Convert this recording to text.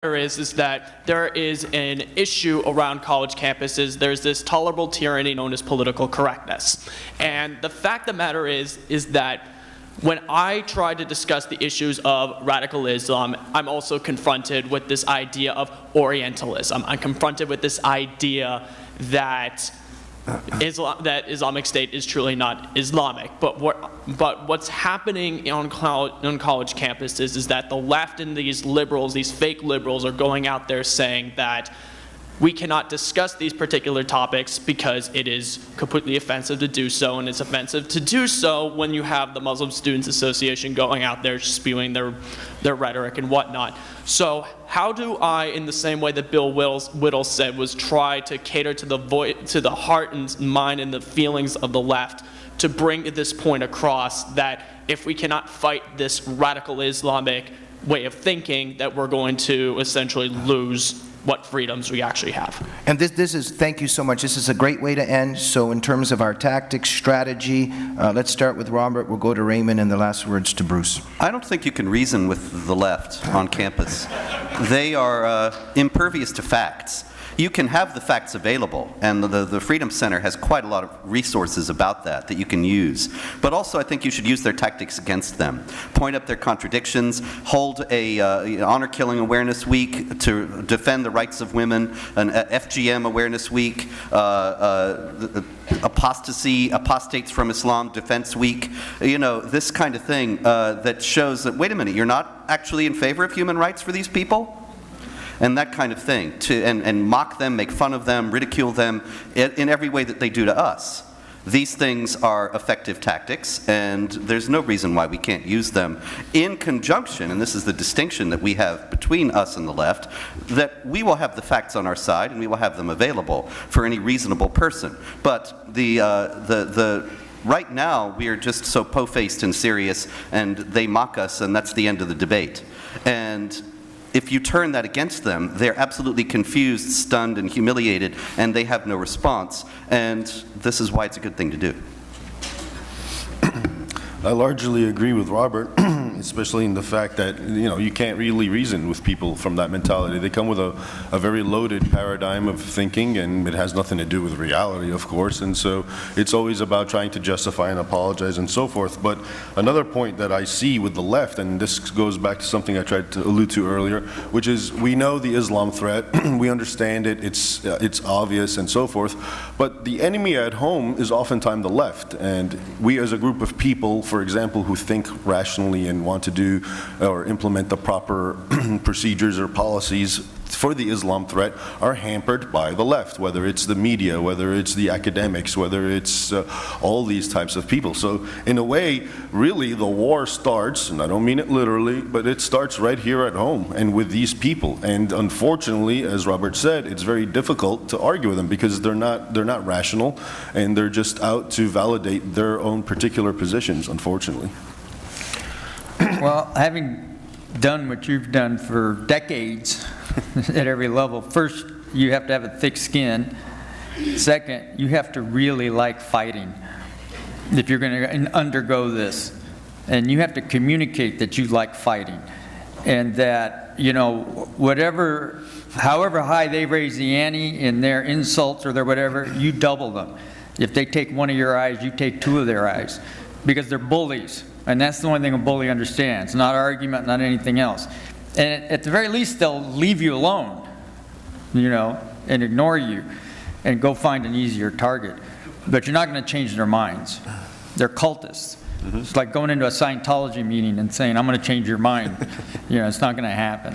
is that there is an issue around college campuses. There's this tolerable tyranny known as political correctness. And the fact of the matter is that when I try to discuss the issues of radical Islam, I'm also confronted with this idea of Orientalism. I'm confronted with this idea that Islamic State is truly not Islamic. But what's happening on college campuses is that the left and these liberals, these fake liberals, are going out there saying that we cannot discuss these particular topics because it is completely offensive to do so, and it's offensive to do so when you have the Muslim Students Association going out there spewing their rhetoric and whatnot. So how do I, in the same way that Bill Whittle said, was try to cater to the heart and mind and the feelings of the left to bring this point across that if we cannot fight this radical Islamic way of thinking, that we're going to essentially lose what freedoms we actually have. And this is, thank you so much. This is a great way to end. So in terms of our tactics, strategy, let's start with Robert, we'll go to Raymond, and the last words to Bruce. I don't think you can reason with the left on campus. They are impervious to facts. You can have the facts available, and the Freedom Center has quite a lot of resources about that you can use. But also I think you should use their tactics against them. Point up their contradictions, hold a honor killing awareness week to defend the rights of women, an FGM awareness week, apostates from Islam defense week, this kind of thing that shows that, wait a minute, you're not actually in favor of human rights for these people? And that kind of thing, and mock them, make fun of them, ridicule them in every way that they do to us. These things are effective tactics, and there's no reason why we can't use them in conjunction, and this is the distinction that we have between us and the left, that we will have the facts on our side and we will have them available for any reasonable person. But right now we are just so po-faced and serious, and they mock us, and that's the end of the debate. And if you turn that against them, they're absolutely confused, stunned, and humiliated, and they have no response. And this is why it's a good thing to do. I largely agree with Robert, especially in the fact that you can't really reason with people from that mentality. They come with a very loaded paradigm of thinking, and it has nothing to do with reality, of course. And so it's always about trying to justify and apologize and so forth. But another point that I see with the left, and this goes back to something I tried to allude to earlier, which is we know the Islam threat, we understand it, it's obvious and so forth. But the enemy at home is oftentimes the left, and we as a group of people, for example, who think rationally and want to do or implement the proper procedures or policies for the Islam threat, are hampered by the left, whether it's the media, whether it's the academics, whether it's all these types of people. So in a way, really the war starts, and I don't mean it literally, but it starts right here at home and with these people. And unfortunately, as Robert said, it's very difficult to argue with them because they're not rational, and they're just out to validate their own particular positions, unfortunately. Well, having done what you've done for decades at every level, first you have to have a thick skin. Second, you have to really like fighting if you're going to undergo this. And you have to communicate that you like fighting, and that, however high they raise the ante in their insults or their whatever, you double them. If they take one of your eyes, you take two of their eyes, because they're bullies. And that's the only thing a bully understands, not argument, not anything else. And at the very least, they'll leave you alone, and ignore you and go find an easier target. But you're not going to change their minds. They're cultists. Mm-hmm. It's like going into a Scientology meeting and saying, I'm going to change your mind. It's not going to happen.